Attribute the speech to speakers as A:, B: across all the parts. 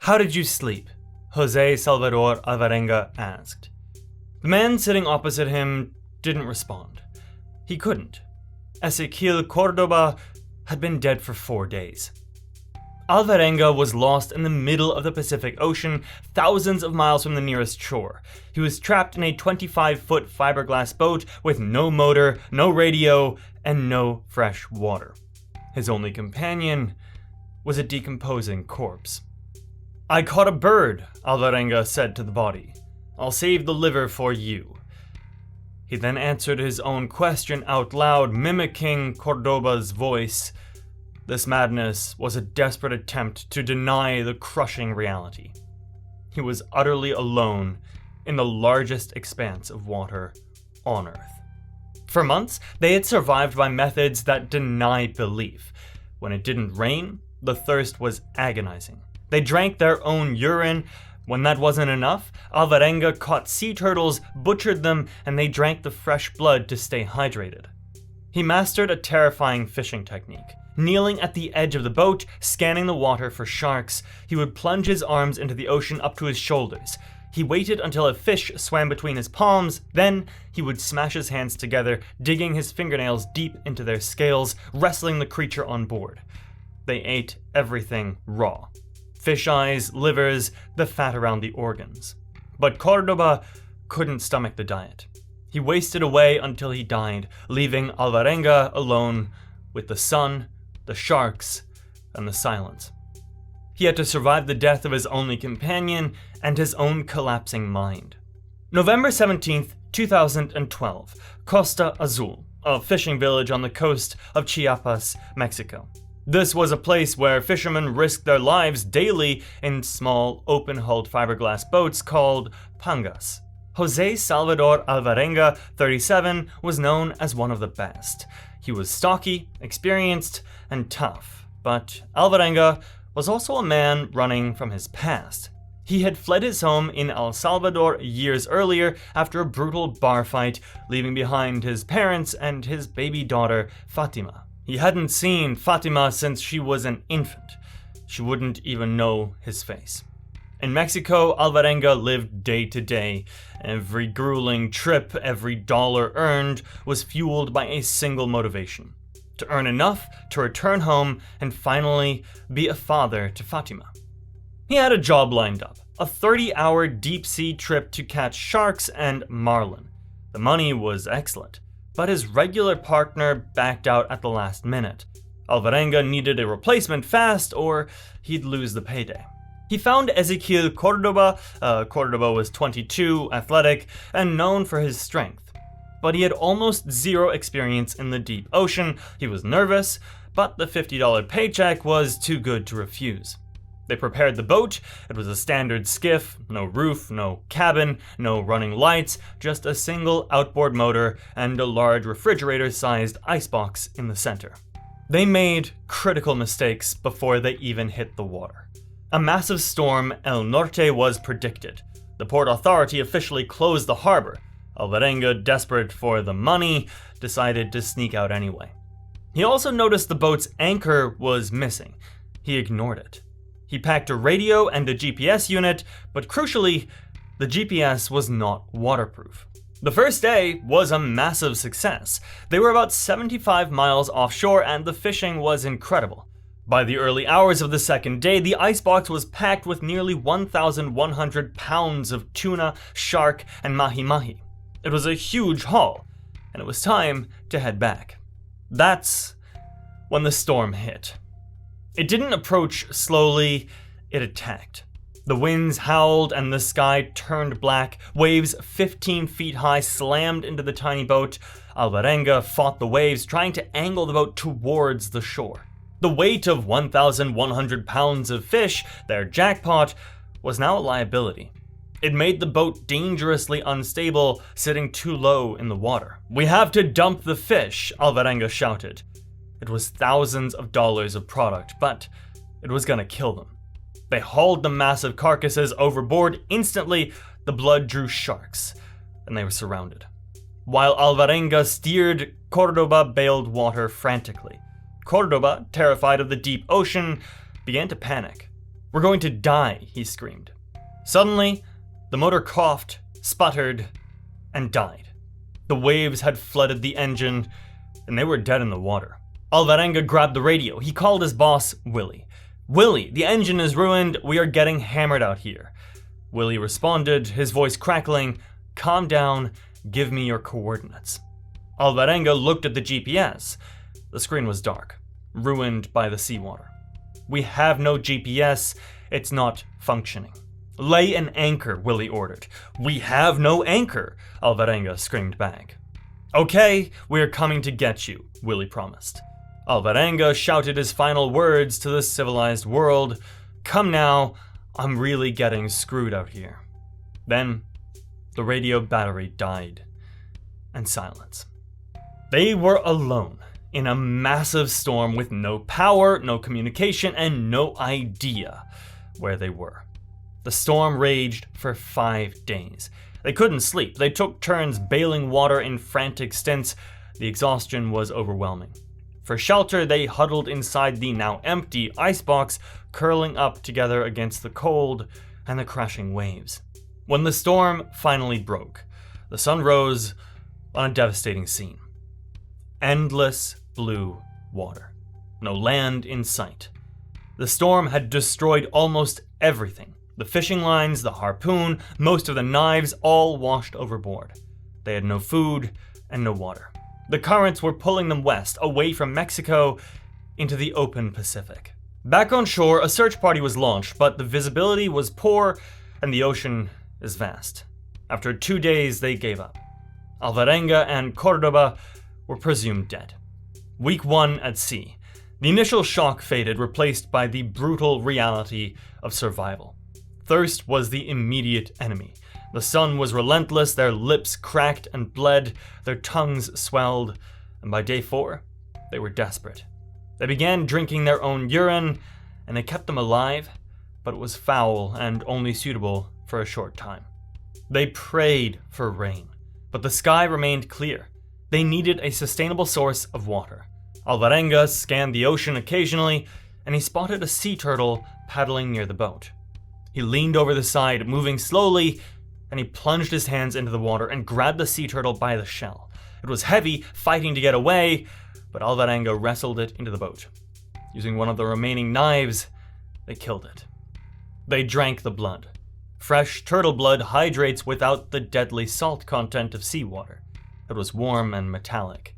A: "How did you sleep?" Jose Salvador Alvarenga asked. The man sitting opposite him didn't respond. He couldn't. Ezequiel Cordoba had been dead for 4 days. Alvarenga was lost in the middle of the Pacific Ocean, thousands of miles from the nearest shore. He was trapped in a 25-foot fiberglass boat with no motor, no radio, and no fresh water. His only companion was a decomposing corpse. "I caught a bird," Alvarenga said to the body. "I'll save the liver for you." He then answered his own question out loud, mimicking Cordoba's voice. This madness was a desperate attempt to deny the crushing reality. He was utterly alone in the largest expanse of water on Earth. For months, they had survived by methods that deny belief. When it didn't rain, the thirst was agonizing. They drank their own urine. When that wasn't enough, Alvarenga caught sea turtles, butchered them, and they drank the fresh blood to stay hydrated. He mastered a terrifying fishing technique. Kneeling at the edge of the boat, scanning the water for sharks, he would plunge his arms into the ocean up to his shoulders. He waited until a fish swam between his palms, then he would smash his hands together, digging his fingernails deep into their scales, wrestling the creature on board. They ate everything raw. Fish eyes, livers, the fat around the organs. But Cordoba couldn't stomach the diet. He wasted away until he died, leaving Alvarenga alone with the sun, the sharks, and the silence. He had to survive the death of his only companion and his own collapsing mind. November 17th, 2012, Costa Azul, a fishing village on the coast of Chiapas, Mexico. This was a place where fishermen risked their lives daily in small, open-hulled fiberglass boats called pangas. Jose Salvador Alvarenga, 37, was known as one of the best. He was stocky, experienced, and tough, but Alvarenga was also a man running from his past. He had fled his home in El Salvador years earlier after a brutal bar fight, leaving behind his parents and his baby daughter, Fatima. He hadn't seen Fatima since she was an infant. She wouldn't even know his face. In Mexico, Alvarenga lived day to day. Every grueling trip, every dollar earned, was fueled by a single motivation: to earn enough to return home and finally be a father to Fatima. He had a job lined up, a 30-hour deep-sea trip to catch sharks and marlin. The money was excellent, but his regular partner backed out at the last minute. Alvarenga needed a replacement fast, or he'd lose the payday. He found Ezequiel Cordoba. Cordoba was 22, athletic, and known for his strength. But he had almost zero experience in the deep ocean. He was nervous, but the $50 paycheck was too good to refuse. They prepared the boat. It was a standard skiff, no roof, no cabin, no running lights, just a single outboard motor and a large refrigerator-sized icebox in the center. They made critical mistakes before they even hit the water. A massive storm, El Norte, was predicted. The port authority officially closed the harbor. Alvarenga, desperate for the money, decided to sneak out anyway. He also noticed the boat's anchor was missing. He ignored it. He packed a radio and a GPS unit, but crucially, the GPS was not waterproof. The first day was a massive success. They were about 75 miles offshore and the fishing was incredible. By the early hours of the second day, the icebox was packed with nearly 1,100 pounds of tuna, shark, and mahi-mahi. It was a huge haul, and it was time to head back. That's when the storm hit. It didn't approach slowly, it attacked. The winds howled and the sky turned black. Waves 15 feet high slammed into the tiny boat. Alvarenga fought the waves, trying to angle the boat towards the shore. The weight of 1,100 pounds of fish, their jackpot, was now a liability. It made the boat dangerously unstable, sitting too low in the water. "We have to dump the fish," Alvarenga shouted. It was thousands of dollars of product, but it was gonna kill them. They hauled the massive carcasses overboard. Instantly, the blood drew sharks, and they were surrounded. While Alvarenga steered, Cordoba bailed water frantically. Cordoba, terrified of the deep ocean, began to panic. We're going to die, he screamed. Suddenly, the motor coughed, sputtered, and died. The waves had flooded the engine, and they were dead in the water. Alvarenga grabbed the radio. He called his boss, Willie. "Willie, the engine is ruined. We are getting hammered out here." Willie responded, his voice crackling, "Calm down, give me your coordinates." Alvarenga looked at the GPS. The screen was dark, ruined by the seawater. "We have no GPS. It's not functioning." "Lay an anchor," Willie ordered. "We have no anchor," Alvarenga screamed back. "Okay, we're coming to get you," Willie promised. Alvarenga shouted his final words to the civilized world, "Come now, I'm really getting screwed out here." Then, the radio battery died, and silence. They were alone in a massive storm with no power, no communication, and no idea where they were. The storm raged for 5 days. They couldn't sleep. They took turns bailing water in frantic stints. The exhaustion was overwhelming. For shelter, they huddled inside the now empty icebox, curling up together against the cold and the crashing waves. When the storm finally broke, the sun rose on a devastating scene. Endless blue water. No land in sight. The storm had destroyed almost everything. The fishing lines, the harpoon, most of the knives, all washed overboard. They had no food and no water. The currents were pulling them west, away from Mexico, into the open Pacific. Back on shore, a search party was launched, but the visibility was poor and the ocean is vast. After 2 days, they gave up. Alvarenga and Cordoba were presumed dead. Week 1 at sea. The initial shock faded, replaced by the brutal reality of survival. Thirst was the immediate enemy. The sun was relentless, their lips cracked and bled, their tongues swelled, and by day 4, they were desperate. They began drinking their own urine, and it kept them alive, but it was foul and only suitable for a short time. They prayed for rain, but the sky remained clear. They needed a sustainable source of water. Alvarenga scanned the ocean occasionally, and he spotted a sea turtle paddling near the boat. He leaned over the side, moving slowly, and he plunged his hands into the water and grabbed the sea turtle by the shell. It was heavy, fighting to get away, but Alvarenga wrestled it into the boat. Using one of the remaining knives, they killed it. They drank the blood. Fresh turtle blood hydrates without the deadly salt content of seawater. It was warm and metallic,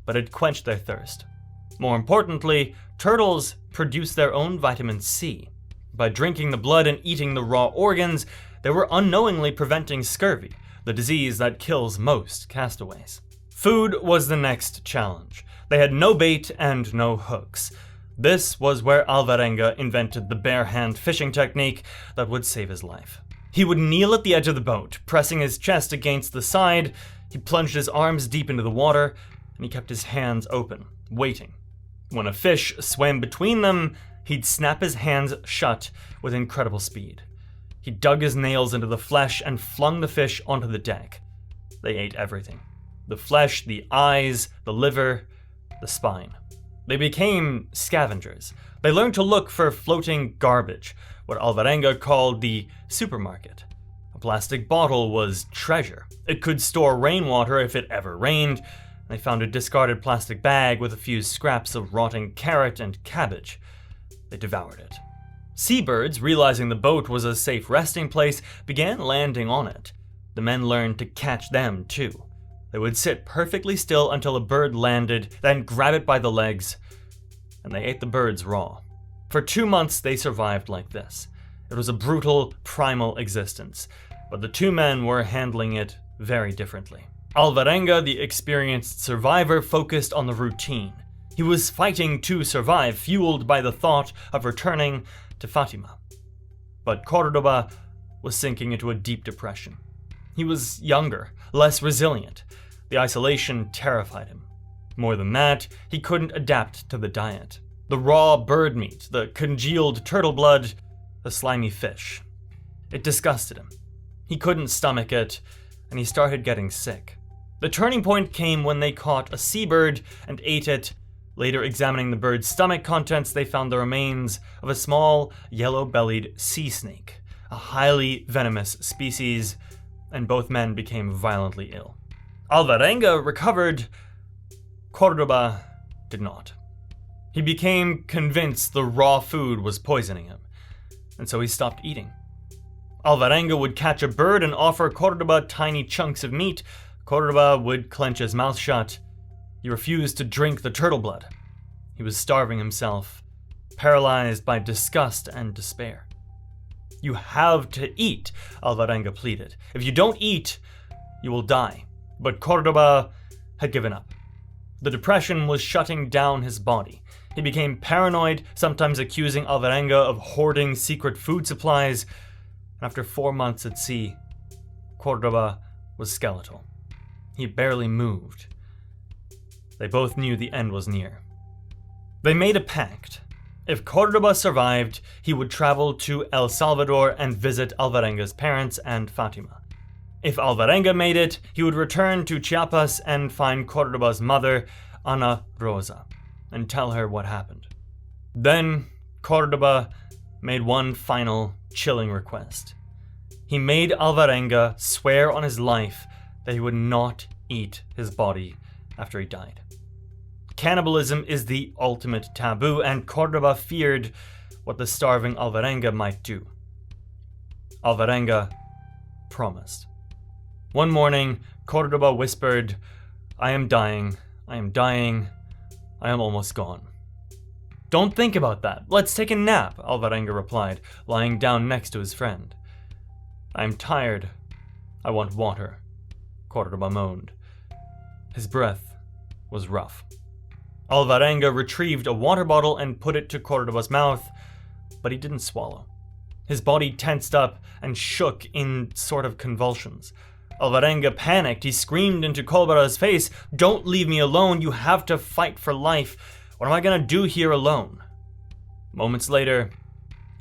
A: but it quenched their thirst. More importantly, turtles produce their own vitamin C. By drinking the blood and eating the raw organs, they were unknowingly preventing scurvy, the disease that kills most castaways. Food was the next challenge. They had no bait and no hooks. This was where Alvarenga invented the bare-hand fishing technique that would save his life. He would kneel at the edge of the boat, pressing his chest against the side. He plunged his arms deep into the water, and he kept his hands open, waiting. When a fish swam between them, he'd snap his hands shut with incredible speed. He dug his nails into the flesh and flung the fish onto the deck. They ate everything. The flesh, the eyes, the liver, the spine. They became scavengers. They learned to look for floating garbage, what Alvarenga called the supermarket. A plastic bottle was treasure. It could store rainwater if it ever rained. They found a discarded plastic bag with a few scraps of rotting carrot and cabbage. They devoured it. Seabirds, realizing the boat was a safe resting place, began landing on it. The men learned to catch them, too. They would sit perfectly still until a bird landed, then grab it by the legs, and they ate the birds raw. For 2 months, they survived like this. It was a brutal, primal existence, but the 2 men were handling it very differently. Alvarenga, the experienced survivor, focused on the routine. He was fighting to survive, fueled by the thought of returning to Fatima. But Cordoba was sinking into a deep depression. He was younger, less resilient. The isolation terrified him. More than that, he couldn't adapt to the diet. The raw bird meat, the congealed turtle blood, the slimy fish. It disgusted him. He couldn't stomach it, and he started getting sick. The turning point came when they caught a seabird and ate it Later examining the bird's stomach contents, they found the remains of a small, yellow-bellied sea snake, a highly venomous species, and both men became violently ill. Alvarenga recovered. Cordoba did not. He became convinced the raw food was poisoning him, and so he stopped eating. Alvarenga would catch a bird and offer Cordoba tiny chunks of meat. Cordoba would clench his mouth shut. He refused to drink the turtle blood. He was starving himself, paralyzed by disgust and despair. "You have to eat," Alvarenga pleaded. "If you don't eat, you will die." But Cordoba had given up. The depression was shutting down his body. He became paranoid, sometimes accusing Alvarenga of hoarding secret food supplies. After 4 months at sea, Cordoba was skeletal. He barely moved. They both knew the end was near. They made a pact. If Cordoba survived, he would travel to El Salvador and visit Alvarenga's parents and Fatima. If Alvarenga made it, he would return to Chiapas and find Cordoba's mother, Ana Rosa, and tell her what happened. Then, Cordoba made one final, chilling request. He made Alvarenga swear on his life that he would not eat his body after he died. Cannibalism is the ultimate taboo, and Cordoba feared what the starving Alvarenga might do. Alvarenga promised. One morning, Cordoba whispered, "I am dying, I am dying, I am almost gone." "Don't think about that. Let's take a nap," Alvarenga replied, lying down next to his friend. "I am tired. I want water," Cordoba moaned. His breath was rough. Alvarenga retrieved a water bottle and put it to Cordoba's mouth, but he didn't swallow. His body tensed up and shook in sort of convulsions. Alvarenga panicked. He screamed into Cordoba's face, "Don't leave me alone. You have to fight for life. What am I gonna do here alone?" Moments later,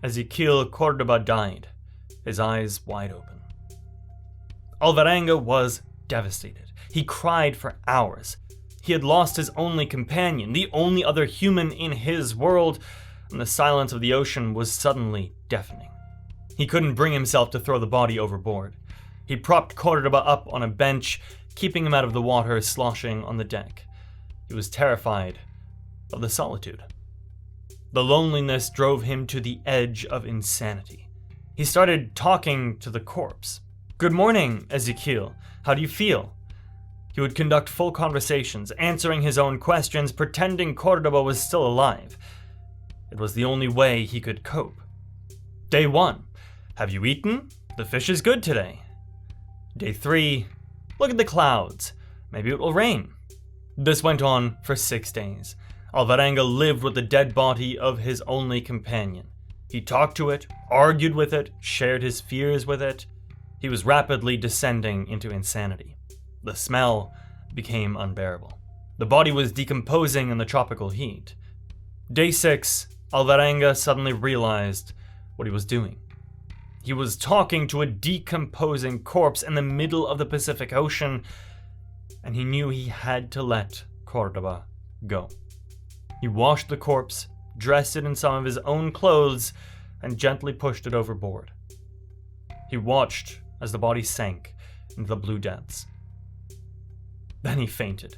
A: Ezequiel Cordoba died, his eyes wide open. Alvarenga was devastated. He cried for hours. He had lost his only companion, the only other human in his world, and the silence of the ocean was suddenly deafening. He couldn't bring himself to throw the body overboard. He propped Cordoba up on a bench, keeping him out of the water sloshing on the deck. He was terrified of the solitude. The loneliness drove him to the edge of insanity. He started talking to the corpse. "Good morning, Ezequiel. How do you feel?" He would conduct full conversations, answering his own questions, pretending Cordoba was still alive. It was the only way he could cope. Day 1. "Have you eaten? The fish is good today." Day 3. "Look at the clouds. Maybe it will rain." This went on for 6 days. Alvarenga lived with the dead body of his only companion. He talked to it, argued with it, shared his fears with it. He was rapidly descending into insanity. The smell became unbearable. The body was decomposing in the tropical heat. Day 6, Alvarenga suddenly realized what he was doing. He was talking to a decomposing corpse in the middle of the Pacific Ocean, and he knew he had to let Cordoba go. He washed the corpse, dressed it in some of his own clothes, and gently pushed it overboard. He watched as the body sank into the blue depths. Then he fainted.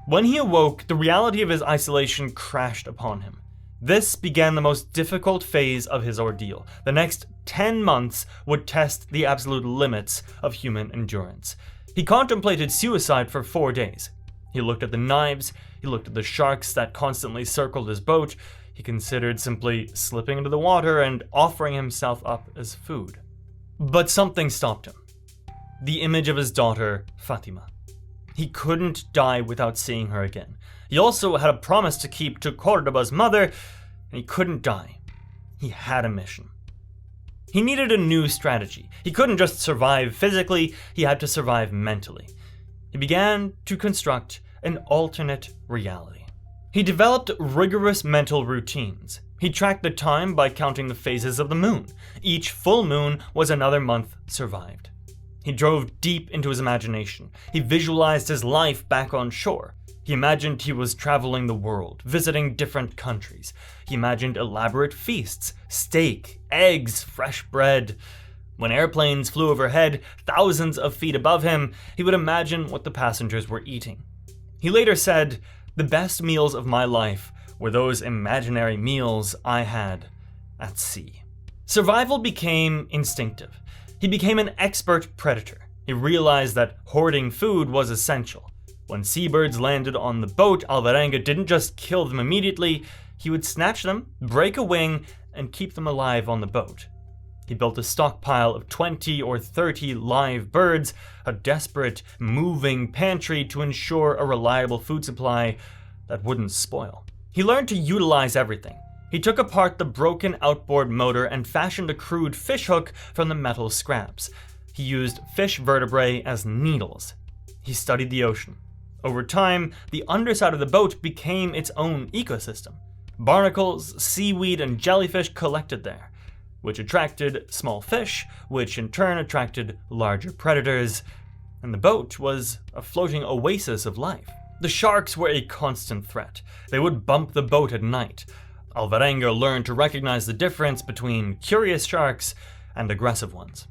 A: When he awoke, the reality of his isolation crashed upon him. This began the most difficult phase of his ordeal. The next 10 months would test the absolute limits of human endurance. He contemplated suicide for 4 days. He looked at the knives, he looked at the sharks that constantly circled his boat. He considered simply slipping into the water and offering himself up as food. But something stopped him. The image of his daughter, Fatima. He couldn't die without seeing her again. He also had a promise to keep to Cordoba's mother, and he couldn't die. He had a mission. He needed a new strategy. He couldn't just survive physically, he had to survive mentally. He began to construct an alternate reality. He developed rigorous mental routines. He tracked the time by counting the phases of the moon. Each full moon was another month survived. He drove deep into his imagination. He visualized his life back on shore. He imagined he was traveling the world, visiting different countries. He imagined elaborate feasts, steak, eggs, fresh bread. When airplanes flew overhead, thousands of feet above him, he would imagine what the passengers were eating. He later said, "The best meals of my life were those imaginary meals I had at sea." Survival became instinctive. He became an expert predator. He realized that hoarding food was essential. When seabirds landed on the boat, Alvarenga didn't just kill them immediately, he would snatch them, break a wing, and keep them alive on the boat. He built a stockpile of 20 or 30 live birds, a desperate, moving pantry to ensure a reliable food supply that wouldn't spoil. He learned to utilize everything. He took apart the broken outboard motor and fashioned a crude fishhook from the metal scraps. He used fish vertebrae as needles. He studied the ocean. Over time, the underside of the boat became its own ecosystem. Barnacles, seaweed, and jellyfish collected there, which attracted small fish, which in turn attracted larger predators, and the boat was a floating oasis of life. The sharks were a constant threat. They would bump the boat at night. Alvarenga learned to recognize the difference between curious sharks and aggressive ones.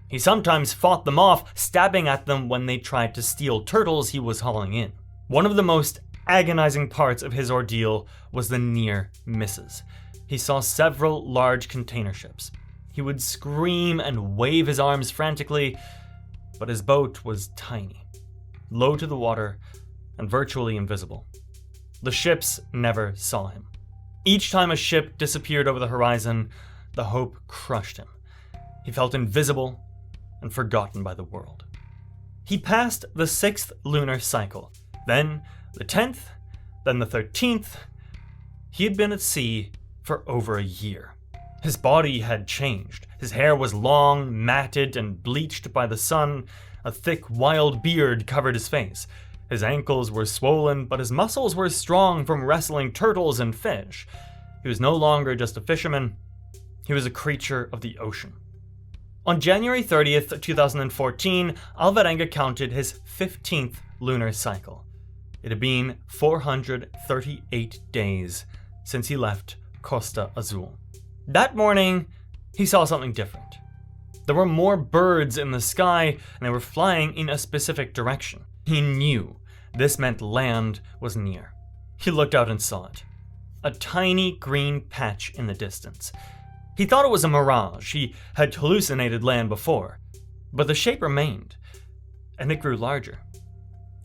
A: He sometimes fought them off, stabbing at them when they tried to steal turtles he was hauling in. One of the most agonizing parts of his ordeal was the near misses. He saw several large container ships. He would scream and wave his arms frantically, but his boat was tiny, low to the water, and virtually invisible. The ships never saw him. Each time a ship disappeared over the horizon, the hope crushed him. He felt invisible and forgotten by the world. He passed the 6th lunar cycle, then the 10th, then the 13th. He had been at sea for over a year. His body had changed. His hair was long, matted, and bleached by the sun. A thick, wild beard covered his face. His ankles were swollen, but his muscles were strong from wrestling turtles and fish. He was no longer just a fisherman. He was a creature of the ocean. On January 30th, 2014, Alvarenga counted his 15th lunar cycle. It had been 438 days since he left Costa Azul. That morning, he saw something different. There were more birds in the sky, and they were flying in a specific direction. He knew this meant land was near. He looked out and saw it. A tiny green patch in the distance. He thought it was a mirage. He had hallucinated land before. But the shape remained, and it grew larger.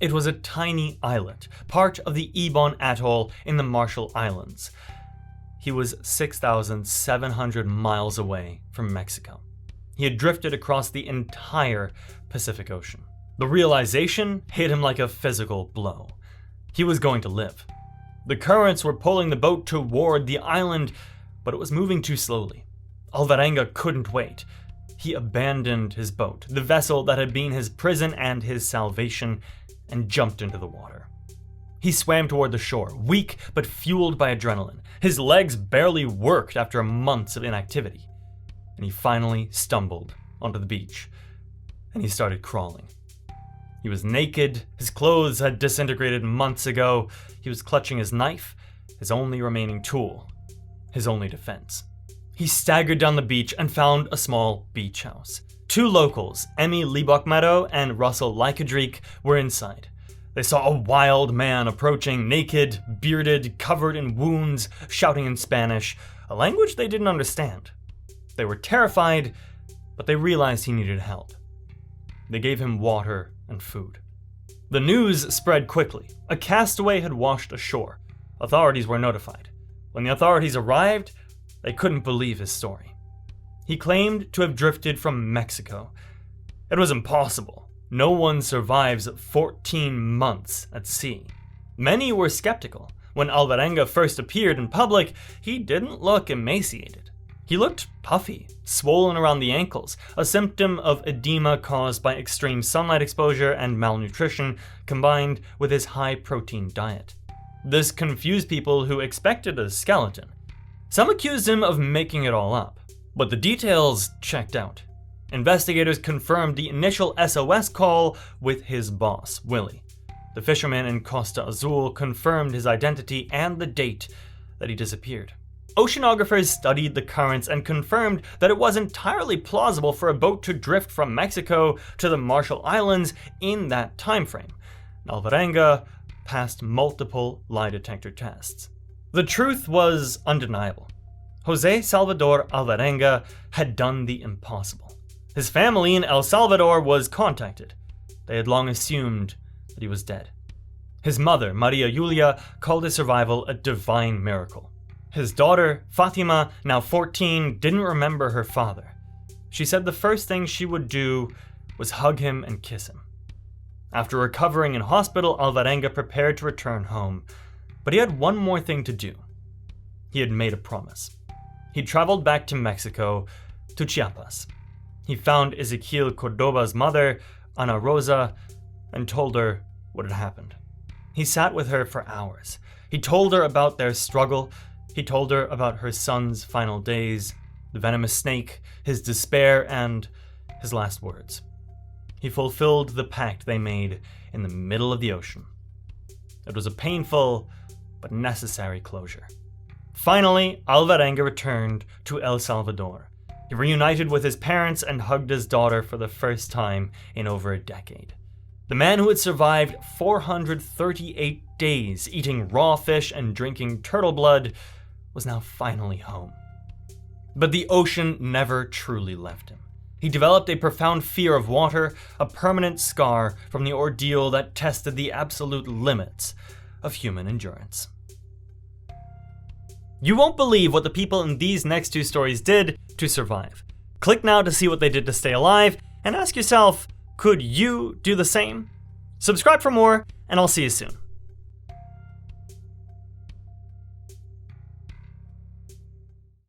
A: It was a tiny islet, part of the Ibon Atoll in the Marshall Islands. He was 6,700 miles away from Mexico. He had drifted across the entire Pacific Ocean. The realization hit him like a physical blow. He was going to live. The currents were pulling the boat toward the island, but it was moving too slowly. Alvarenga couldn't wait. He abandoned his boat, the vessel that had been his prison and his salvation, and jumped into the water. He swam toward the shore, weak but fueled by adrenaline. His legs barely worked after months of inactivity. And he finally stumbled onto the beach, and he started crawling. He was naked, his clothes had disintegrated months ago. He was clutching his knife, his only remaining tool, his only defense. He staggered down the beach and found a small beach house. Two locals, Emmy Libokmaro and Russell Lycadreek, were inside. They saw a wild man approaching, naked, bearded, covered in wounds, shouting in Spanish, a language they didn't understand. They were terrified, but they realized he needed help. They gave him water and food. The news spread quickly. A castaway had washed ashore. Authorities were notified. When the authorities arrived, they couldn't believe his story. He claimed to have drifted from Mexico. It was impossible. No one survives 14 months at sea. Many were skeptical. When Alvarenga first appeared in public, he didn't look emaciated. He looked puffy, swollen around the ankles, a symptom of edema caused by extreme sunlight exposure and malnutrition combined with his high-protein diet. This confused people who expected a skeleton. Some accused him of making it all up, but the details checked out. Investigators confirmed the initial SOS call with his boss, Willie. The fisherman in Costa Azul confirmed his identity and the date that he disappeared. Oceanographers studied the currents and confirmed that it was entirely plausible for a boat to drift from Mexico to the Marshall Islands in that time frame. Alvarenga passed multiple lie detector tests. The truth was undeniable. Jose Salvador Alvarenga had done the impossible. His family in El Salvador was contacted. They had long assumed that he was dead. His mother, Maria Julia, called his survival a divine miracle. His daughter, Fatima, now 14, didn't remember her father. She said the first thing she would do was hug him and kiss him. After recovering in hospital, Alvarenga prepared to return home, but he had one more thing to do. He had made a promise. He traveled back to Mexico, to Chiapas. He found Ezequiel Cordoba's mother, Ana Rosa, and told her what had happened. He sat with her for hours. He told her about their struggle. He told her about her son's final days, the venomous snake, his despair, and his last words. He fulfilled the pact they made in the middle of the ocean. It was a painful but necessary closure. Finally, Alvarenga returned to El Salvador. He reunited with his parents and hugged his daughter for the first time in over a decade. The man who had survived 438 days eating raw fish and drinking turtle blood was now finally home. But the ocean never truly left him. He developed a profound fear of water, a permanent scar from the ordeal that tested the absolute limits of human endurance. You won't believe what the people in these next two stories did to survive. Click now to see what they did to stay alive, and ask yourself, could you do the same? Subscribe for more, and I'll see you soon.